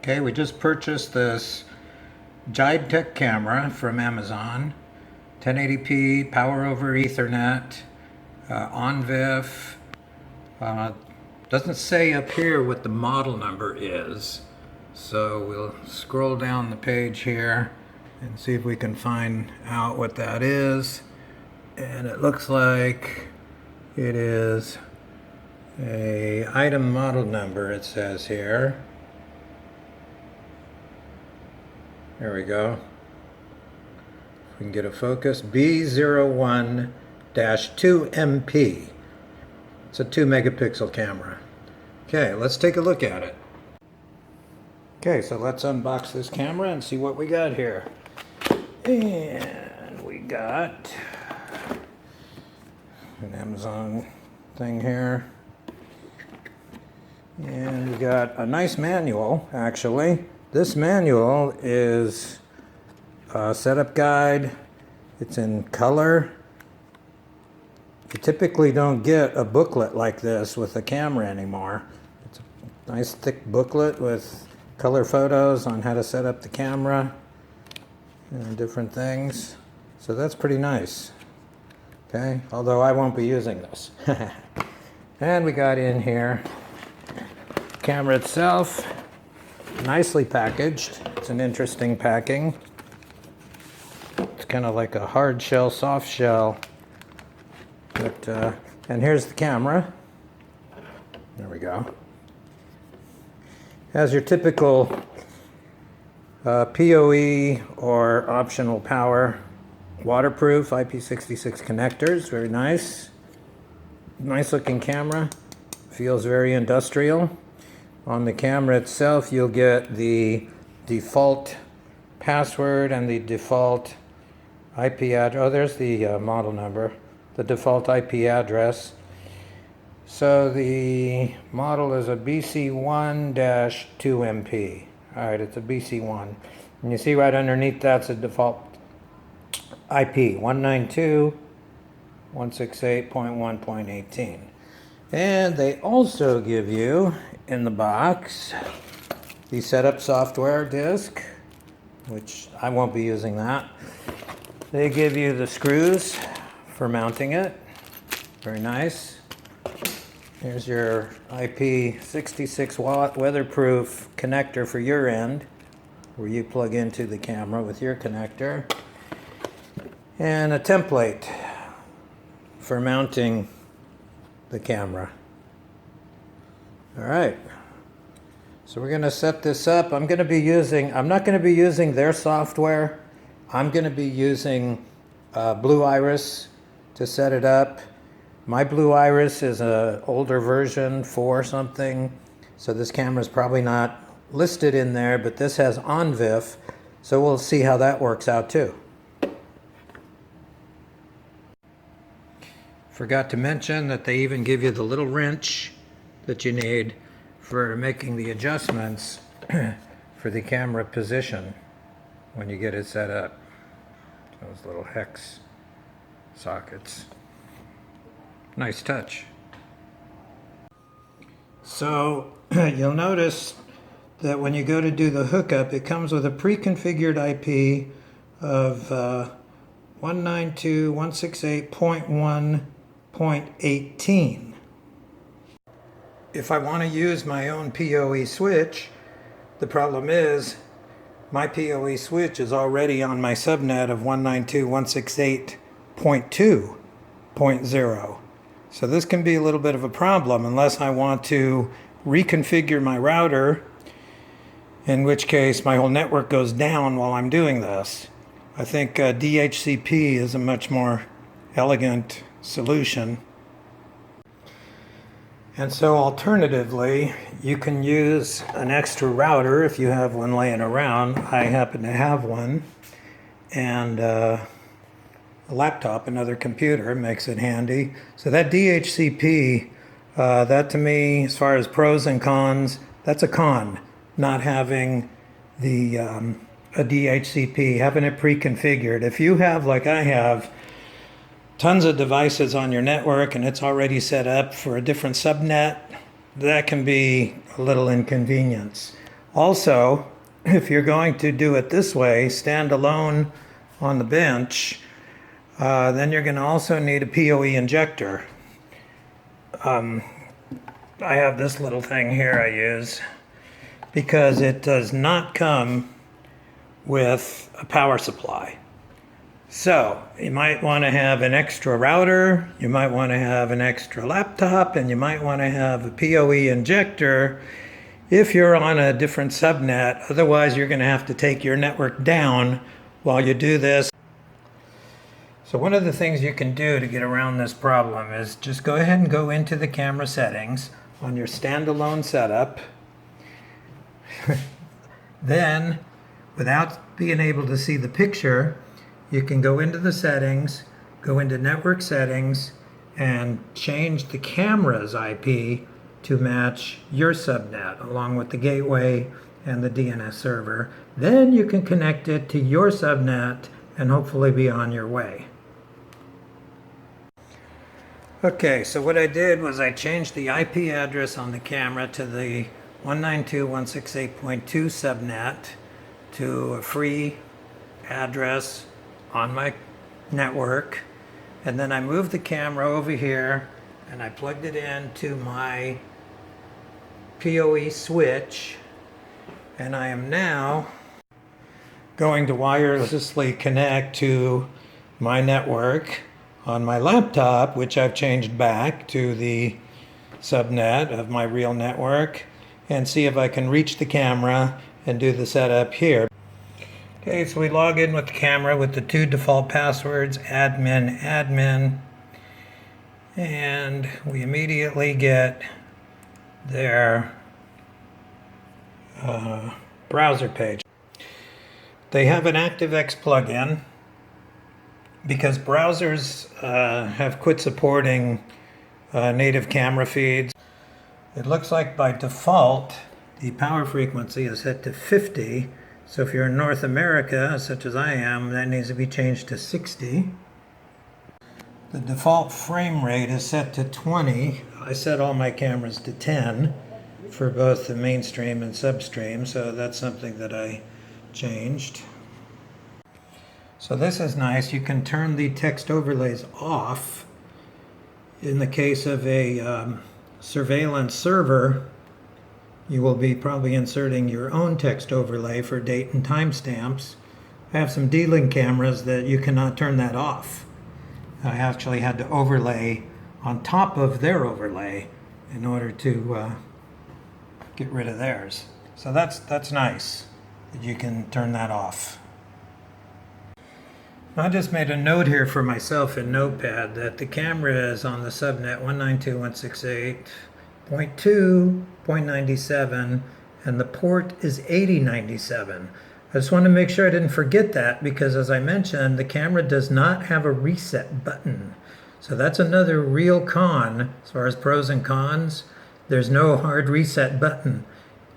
Okay, we just purchased this Jidetech camera from Amazon. 1080p, power over Ethernet, ONVIF. Doesn't say up here what the model number is. So we'll scroll down the page here and see if we can find out what that is. And it looks like it is a item model number, it says here. There we go. If we can get a focus, B01-2MP. It's a 2 megapixel camera. Okay, let's take a look at it. Okay, so let's unbox this camera and see what we got here. And we got an Amazon thing here. And we got a nice manual, actually. This manual is a setup guide. It's in color. You typically don't get a booklet like this with a camera anymore. It's a nice thick booklet with color photos on how to set up the camera and different things. So that's pretty nice. Okay, although I won't be using this. And we got in here the camera itself. Nicely packaged. It's an interesting packing. It's kind of like a hard shell, soft shell. But and here's the camera. There we go. Has your typical PoE or optional power, waterproof IP66 connectors. Very nice. Nice looking camera. Feels very industrial. On the camera itself, you'll get the default password and the default IP address. Oh, there's the model number, the default IP address. So the model is a BC1-2MP. All right, it's a BC1. And you see right underneath that's a default IP, 192.168.1.18. And they also give you, in the box, the setup software disk, which I won't be using that. They give you the screws for mounting it. Very nice. Here's your IP66 watt weatherproof connector for your end, where you plug into the camera with your connector. And a template for mounting the camera. All right, so we're going to set this up. I'm not going to be using their software. I'm going to be using Blue Iris to set it up. My Blue Iris is an older version, 4 something, so this camera is probably not listed in there, but this has ONVIF, so we'll see how that works out too. Forgot to mention that they even give you the little wrench that you need for making the adjustments for the camera position when you get it set up. Those little hex sockets. Nice touch. So you'll notice that when you go to do the hookup, it comes with a pre-configured IP of 192.168.1.18. If I want to use my own PoE switch, the problem is my PoE switch is already on my subnet of 192.168.2.0. So this can be a little bit of a problem unless I want to reconfigure my router, in which case my whole network goes down while I'm doing this. I think DHCP is a much more elegant solution. And so alternatively, you can use an extra router if you have one laying around. I happen to have one. And a laptop, another computer, makes it handy. So that DHCP, that to me, as far as pros and cons, that's a con, not having the a DHCP, having it pre-configured. If you have, like I have, tons of devices on your network and it's already set up for a different subnet, that can be a little inconvenience. Also, if you're going to do it this way, stand alone on the bench, then you're going to also need a PoE injector. I have this little thing here I use because it does not come with a power supply. So you might want to have an extra router, you might want to have an extra laptop, and you might want to have a PoE injector if you're on a different subnet. Otherwise, you're going to have to take your network down while you do this. So one of the things you can do to get around this problem is just go ahead and go into the camera settings on your standalone setup. Then, without being able to see the picture, you can go into the settings, go into network settings, and change the camera's IP to match your subnet along with the gateway and the DNS server. Then you can connect it to your subnet and hopefully be on your way. Okay, so what I did was I changed the IP address on the camera to the 192.168.2 subnet to a free address on my network, and then I moved the camera over here and I plugged it into my PoE switch, and I am now going to wirelessly connect to my network on my laptop, which I've changed back to the subnet of my real network, and see if I can reach the camera and do the setup here. Okay, so we log in with the camera with the two default passwords, admin, admin, and we immediately get their browser page. They have an ActiveX plugin because browsers have quit supporting native camera feeds. It looks like by default the power frequency is set to 50. So if you're in North America, such as I am, that needs to be changed to 60. The default frame rate is set to 20. I set all my cameras to 10 for both the mainstream and substream, so that's something that I changed. So this is nice. You can turn the text overlays off. In the case of a surveillance server, you will be probably inserting your own text overlay for date and timestamps. I have some D-Link cameras that you cannot turn that off. I actually had to overlay on top of their overlay in order to get rid of theirs. So that's nice that you can turn that off. I just made a note here for myself in Notepad that the camera is on the subnet 192.168.2.97 and the port is 8097. I just want to make sure I didn't forget that because, as I mentioned, the camera does not have a reset button. So that's another real con as far as pros and cons. There's no hard reset button.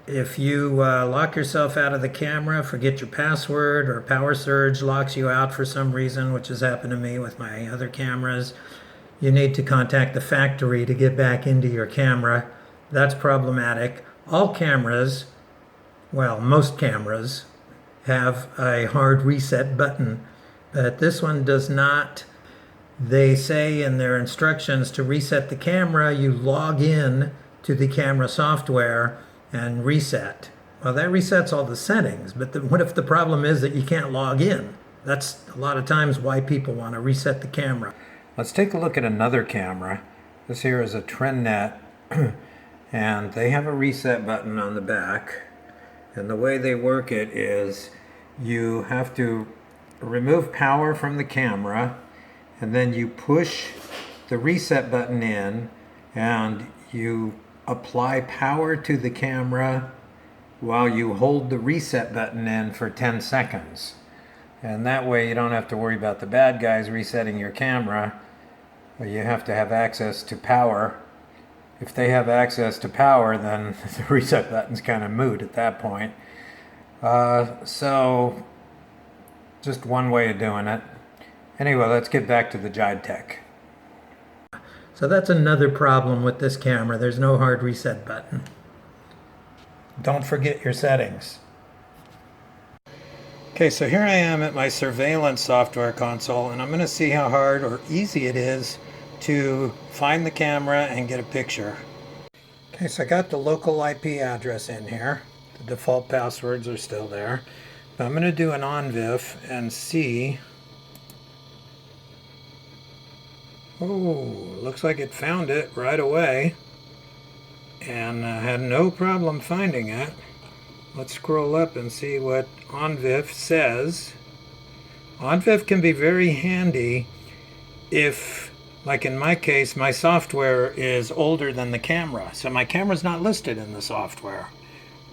If you lock yourself out of the camera, forget your password, or power surge locks you out for some reason, which has happened to me with my other cameras, you need to contact the factory to get back into your camera. That's problematic. All cameras, well, most cameras, have a hard reset button, but this one does not. They say in their instructions to reset the camera, you log in to the camera software and reset. Well, that resets all the settings, but what if the problem is that you can't log in? That's a lot of times why people want to reset the camera. Let's take a look at another camera. This here is a TrendNet, and they have a reset button on the back. And the way they work it is you have to remove power from the camera, and then you push the reset button in, and you apply power to the camera while you hold the reset button in for 10 seconds. And that way you don't have to worry about the bad guys resetting your camera. You have to have access to power. If they have access to power, then the reset button's kind of moot at that point. So just one way of doing it. Anyway, let's get back to the Jidetech. So that's another problem with this camera. There's no hard reset button. don't forget your settings. Okay, so here I am at my surveillance software console, and I'm going to see how hard or easy it is to find the camera and get a picture. Okay, so I got the local IP address in here. The default passwords are still there. But I'm going to do an ONVIF and see. Oh, looks like it found it right away. And I had no problem finding it. Let's scroll up and see what ONVIF says. ONVIF can be very handy if, like in my case, my software is older than the camera. So my camera's not listed in the software.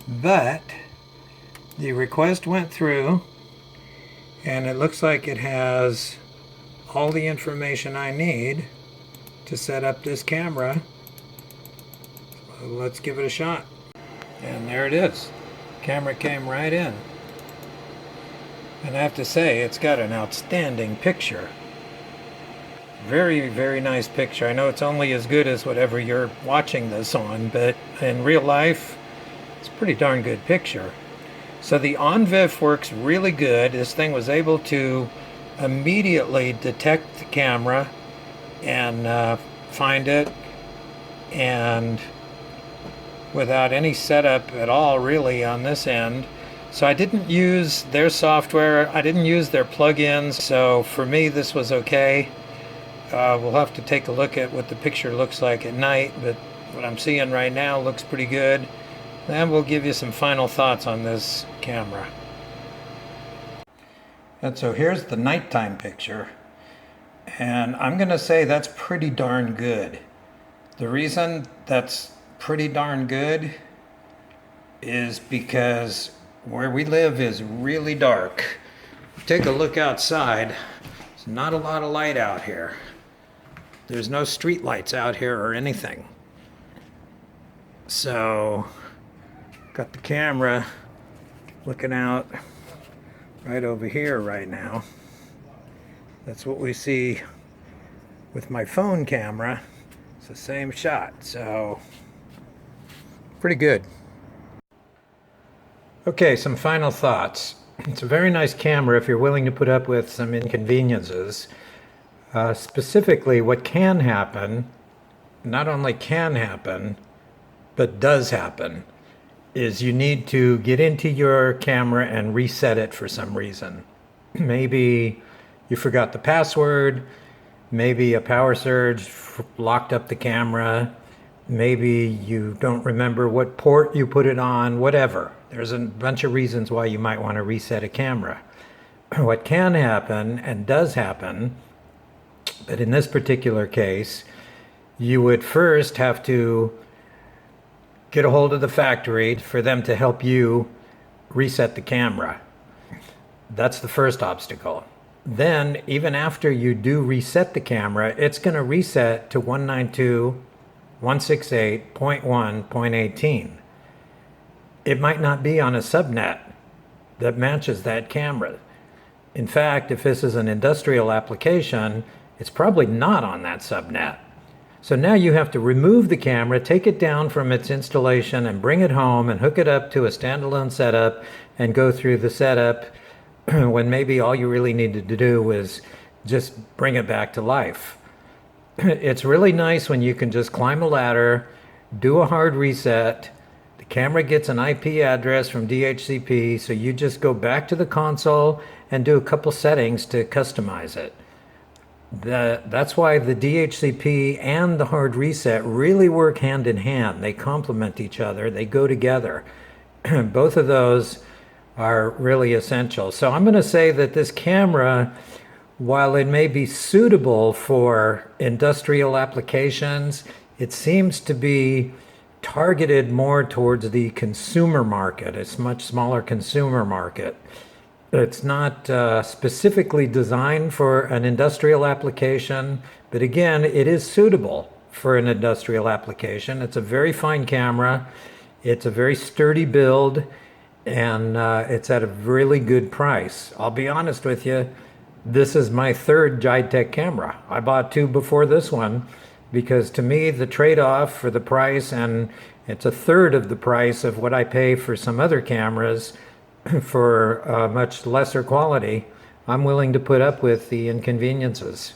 But the request went through, and it looks like it has all the information I need to set up this camera. So let's give it a shot. And there it is. Camera came right in. And I have to say, it's got an outstanding picture. Very, very nice picture. I know it's only as good as whatever you're watching this on, but in real life, it's a pretty darn good picture. So the ONVIF works really good. This thing was able to immediately detect the camera and find it, and without any setup at all really on this end. So I didn't use their software, I didn't use their plugins, so for me this was okay. We'll have to take a look at what the picture looks like at night, but what I'm seeing right now looks pretty good. Then we'll give you some final thoughts on this camera. And so here's the nighttime picture, and I'm going to say that's pretty darn good. The reason that's pretty darn good is because where we live is really dark. Take a look outside. There's not a lot of light out here. There's no street lights out here or anything. So got the camera looking out right over here right now. That's what we see with my phone camera. It's the same shot, so pretty good. Okay, some final thoughts. It's a very nice camera if you're willing to put up with some inconveniences. Specifically, what can happen, not only can happen, but does happen, is you need to get into your camera and reset it for some reason. Maybe you forgot the password, maybe a power surge locked up the camera, maybe you don't remember what port you put it on, whatever. There's a bunch of reasons why you might want to reset a camera. What can happen, and does happen, but in this particular case, you would first have to get a hold of the factory for them to help you reset the camera. That's the first obstacle. Then, even after you do reset the camera, it's going to reset to 192.168.1.18. It might not be on a subnet that matches that camera. In fact, if this is an industrial application, it's probably not on that subnet. So now you have to remove the camera, take it down from its installation and bring it home and hook it up to a standalone setup and go through the setup when maybe all you really needed to do was just bring it back to life. It's really nice when you can just climb a ladder, do a hard reset, the camera gets an IP address from DHCP, so you just go back to the console and do a couple settings to customize it. That's why the DHCP and the hard reset really work hand in hand. They complement each other, they go together. Both of those are really essential. So I'm going to say that this camera, while it may be suitable for industrial applications, it seems to be targeted more towards the consumer market. It's a much smaller consumer market. It's not specifically designed for an industrial application, but again, it is suitable for an industrial application. It's a very fine camera. It's a very sturdy build, and it's at a really good price. I'll be honest with you, this is my third Jidetech camera. I bought two before this one because to me, the trade-off for the price and It's a third of the price of what I pay for some other cameras for much lesser quality. I'm willing to put up with the inconveniences.